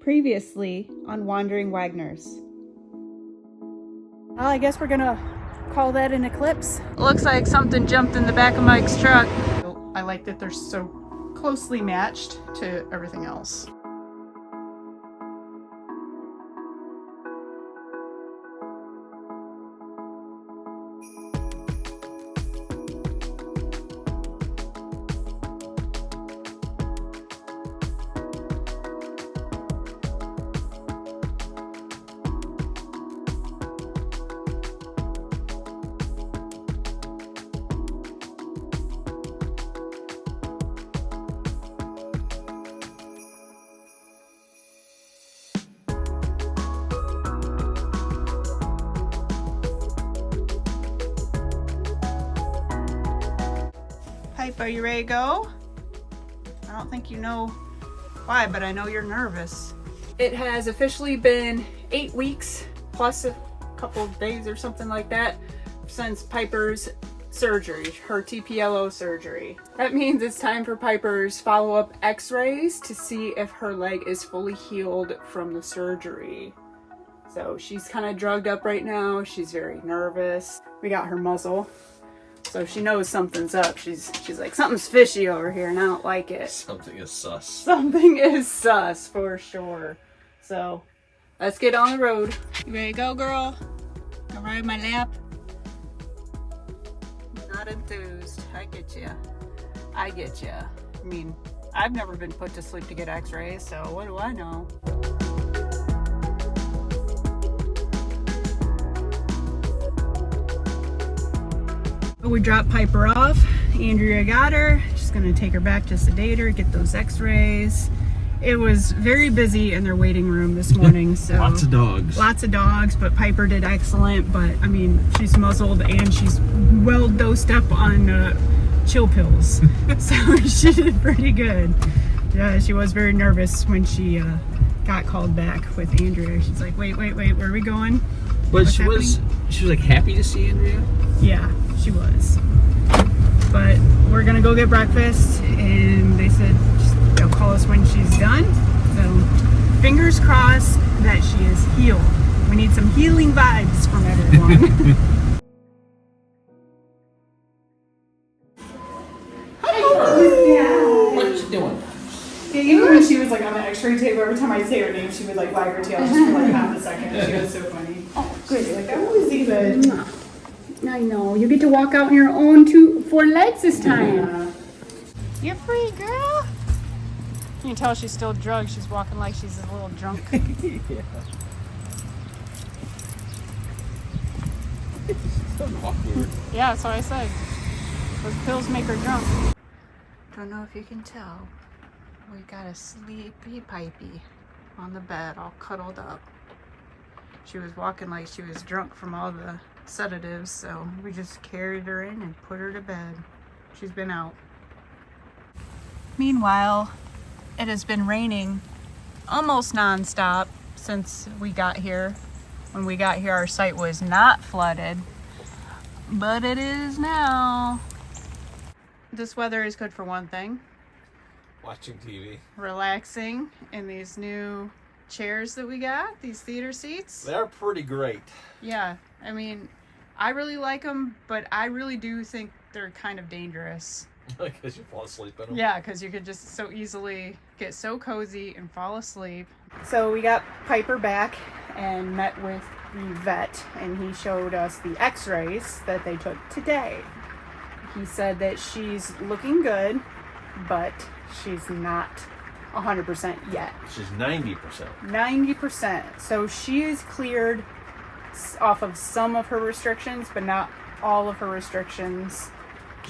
Previously on Wandering Wagners. Well, I guess we're gonna call that an eclipse. Looks like something jumped in the back of Mike's truck. I like that they're so closely matched to everything else. Pipe, are you ready to go? I don't think you know why, but I know you're nervous. It has officially been 8 weeks plus a couple of days or something like that since Piper's surgery, her TPLO surgery. That means it's time for Piper's follow-up x-rays to see if her leg is fully healed from the surgery. So she's kind of drugged up right now. She's very nervous. We got her muzzle. So she knows something's up. She's like, something's fishy over here and I don't like it. Something is sus. Something is sus for sure. So let's get on the road. You ready to go, girl? Go ride my lap? Not enthused. I get you. I get you. I mean, I've never been put to sleep to get x-rays, so what do I know? We dropped Piper off. Andrea got her. She's gonna take her back to sedate her, get those x-rays. It was very busy in their waiting room this morning, so Lots of dogs. Lots of dogs, but Piper did excellent. But I mean, she's muzzled and she's well dosed up on chill pills, so she did pretty good. Yeah, she was very nervous when she got called back with Andrea. She's like, wait, where are we going? But she was like happy to see Andrea? Yeah, she was. But we're gonna go get breakfast, and they said they'll call us when she's done. So fingers crossed that she is healed. We need some healing vibes from everyone. What are you doing? Yeah, even when she was like on the x-ray table, every time I say her name, she would like wag her tail just for like half a second. She was so funny. Oh, good. Like, I always even. I know. You get to walk out on your own 4 legs this time. Yeah. You're free, girl. You can tell she's still drugged. She's walking like she's a little drunk. Yeah. It's so awkward. Yeah, that's what I said. Those pills make her drunk. Don't know if you can tell. We got a sleepy Pipey on the bed, all cuddled up. She was walking like she was drunk from all the sedatives, so we just carried her in and put her to bed. She's been out. Meanwhile, it has been raining almost non-stop since we got here. When we got here, our site was not flooded, but it is now. This weather is good for one thing. Watching TV. Relaxing in these new chairs that we got, these theater seats. They're pretty great. Yeah, I mean, I really like them, but I really do think they're kind of dangerous. Because you fall asleep in them? Yeah, because you could just so easily get so cozy and fall asleep. So we got Piper back and met with the vet, and he showed us the x-rays that they took today. He said that she's looking good, but she's not 100% yet. She's 90%. 90%. So she is cleared off of some of her restrictions, but not all of her restrictions.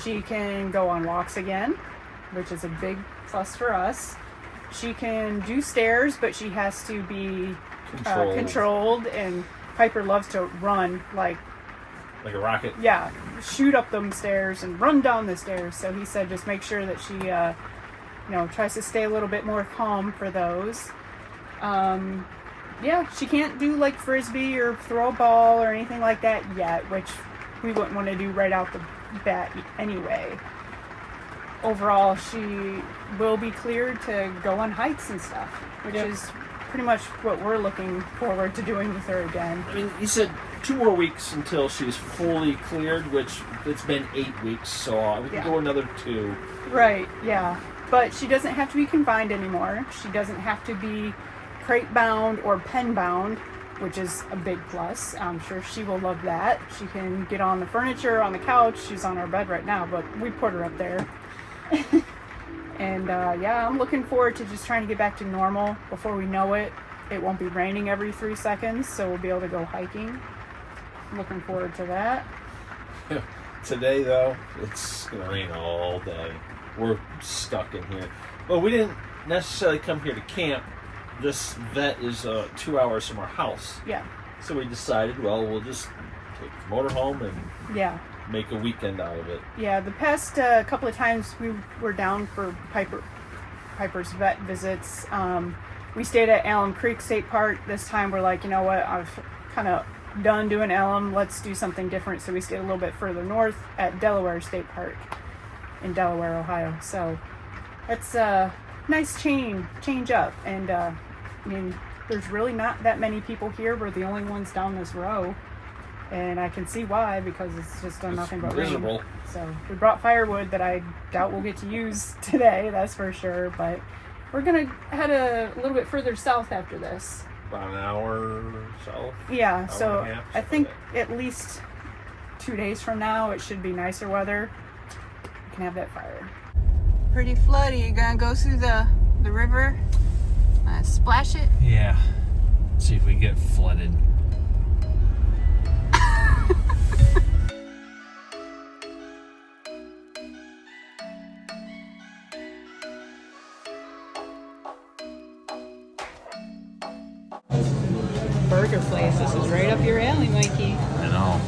She can go on walks again, which is a big plus for us. She can do stairs, but she has to be controlled, and Piper loves to run like a rocket? Yeah, shoot up them stairs and run down the stairs. So he said just make sure that she tries to stay a little bit more calm for those. Yeah, she can't do like frisbee or throw a ball or anything like that yet, which we wouldn't want to do right out the bat anyway. Overall, she will be cleared to go on hikes and stuff, which is pretty much what we're looking forward to doing with her again. I mean, you said 2 more weeks until she's fully cleared, which it's been 8 weeks, so we can go another 2. Right, yeah. But she doesn't have to be confined anymore. She doesn't have to be crate bound or pen bound, which is a big plus. I'm sure she will love that. She can get on the furniture, on the couch. She's on our bed right now, but we put her up there. And yeah, I'm looking forward to just trying to get back to normal. Before we know it, it won't be raining every 3 seconds, so we'll be able to go hiking. I'm looking forward to that. Today, though, it's going to rain all day. We're stuck in here. Well, we didn't necessarily come here to camp. This vet is 2 hours from our house. Yeah. So we decided, well, we'll just take the motorhome and make a weekend out of it. Yeah, the past couple of times we were down for Piper's vet visits. We stayed at Alum Creek State Park. This time we're like, you know what, I've kind of done doing Alum. Let's do something different. So we stayed a little bit further north at Delaware State Park in Delaware, Ohio. So it's a nice change up. And I mean, there's really not that many people here. We're the only ones down this row. And I can see why, because it's just done nothing but rain. So we brought firewood that I doubt we'll get to use today, that's for sure. But we're going to head a little bit further south after this. About an hour south? Yeah, so I think at least 2 days from now it should be nicer weather. We can have that fire. Pretty floody. You gonna go through the river? Splash it? Yeah. See if we get flooded. Burger place. This is right up your alley, Mikey. I know.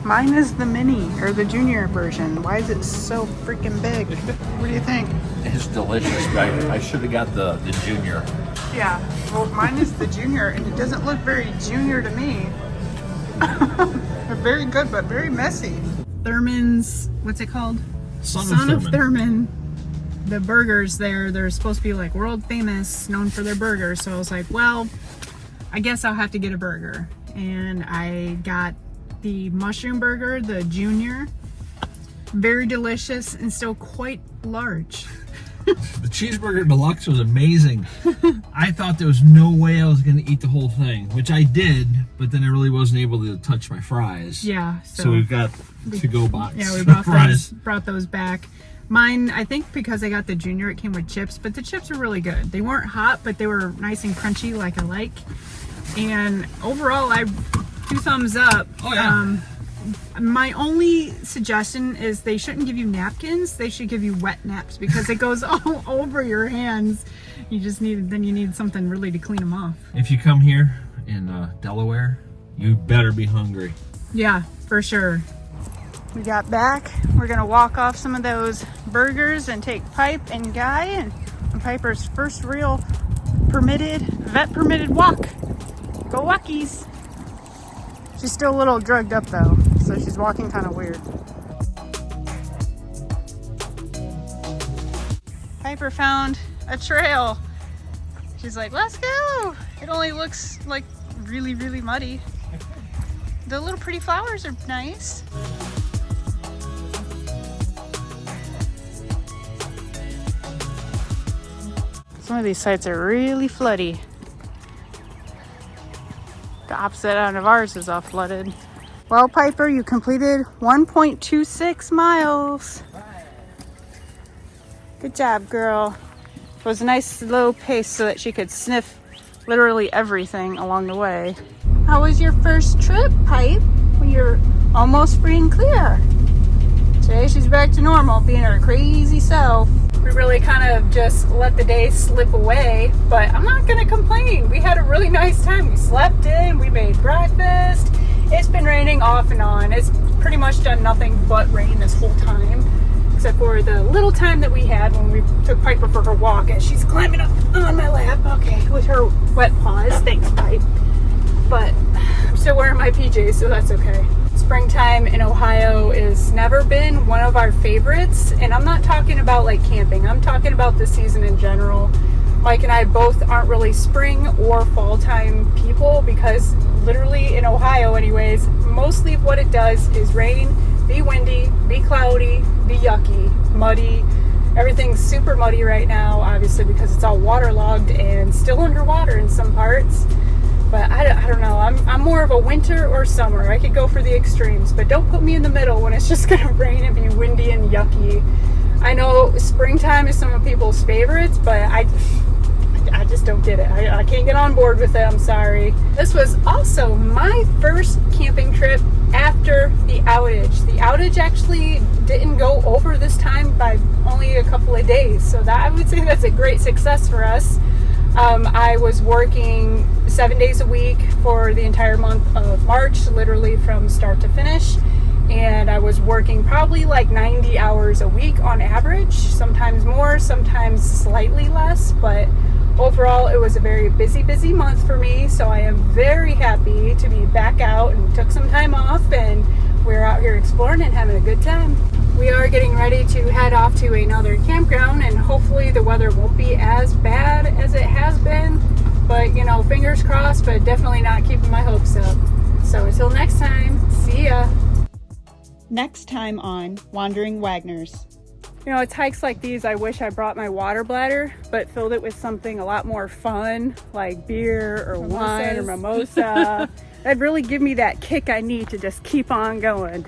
Mine is the mini, or the junior version. Why is it so freaking big? What do you think? It's delicious. I should have got the junior. Yeah, well, mine is the junior, and it doesn't look very junior to me. They're very good, but very messy. Thurman's, what's it called? Son of Thurman. The burgers there, they're supposed to be like world famous, known for their burgers. So I was like, well, I guess I'll have to get a burger. And I got the mushroom burger, the junior. Very delicious and still quite large. The cheeseburger deluxe was amazing. I thought there was no way I was going to eat the whole thing, which I did, but then I really wasn't able to touch my fries. Yeah. So we've got to-go box. Yeah, we brought those back. Mine, I think because I got the junior, it came with chips, but the chips were really good. They weren't hot, but they were nice and crunchy like I like. And overall, 2 thumbs up. Oh, yeah. My only suggestion is they shouldn't give you napkins. They should give you wet naps because it goes all over your hands. You need something really to clean them off. If you come here in Delaware, you better be hungry. Yeah, for sure. We got back. We're gonna walk off some of those burgers and take Pipe and Guy and Piper's first real vet permitted walk. Go walkies. She's still a little drugged up though, so she's walking kind of weird. Piper found a trail. She's like, let's go. It only looks like really, really muddy. The little pretty flowers are nice. Some of these sites are really floody. The opposite end of ours is all flooded. Well, Piper, you completed 1.26 miles. Good job, girl. It was a nice slow pace so that she could sniff literally everything along the way. How was your first trip, Pipe? When you're almost free and clear. Today she's back to normal, being her crazy self. We really kind of just let the day slip away, but I'm not gonna complain. We had a really nice time. We slept in, we made breakfast. It's been raining off and on. It's pretty much done nothing but rain this whole time, except for the little time that we had when we took Piper for her walk and she's climbing up on my lap, okay, with her wet paws. Thanks, Pipe. But I'm still wearing my PJs, so that's okay. Springtime in Ohio has never been one of our favorites, and I'm not talking about like camping, I'm talking about the season in general. Mike and I both aren't really spring or fall time people because literally in Ohio anyways, mostly what it does is rain, be windy, be cloudy, be yucky, muddy. Everything's super muddy right now, obviously because it's all waterlogged and still underwater in some parts. But I don't know, I'm more of a winter or summer. I could go for the extremes, but don't put me in the middle when it's just gonna rain and be windy and yucky. I know springtime is some of people's favorites, but I just don't get it. I can't get on board with it, I'm sorry. This was also my first camping trip after the outage. The outage actually didn't go over this time by only a couple of days, so that I would say that's a great success for us. I was working 7 days a week for the entire month of March, literally from start to finish. And I was working probably like 90 hours a week on average, sometimes more, sometimes slightly less, but overall it was a very busy month for me. So I am very happy to be back out and took some time off, and we're out here exploring and having a good time. We are getting ready to head off to another campground, and hopefully the weather won't be as bad as it has been, but you know, fingers crossed, but definitely not keeping my hopes up. So until next time, see ya. Next time on Wandering Wagners. You know, it's hikes like these I wish I brought my water bladder, but filled it with something a lot more fun, like beer or wine or mimosa. That'd really give me that kick I need to just keep on going.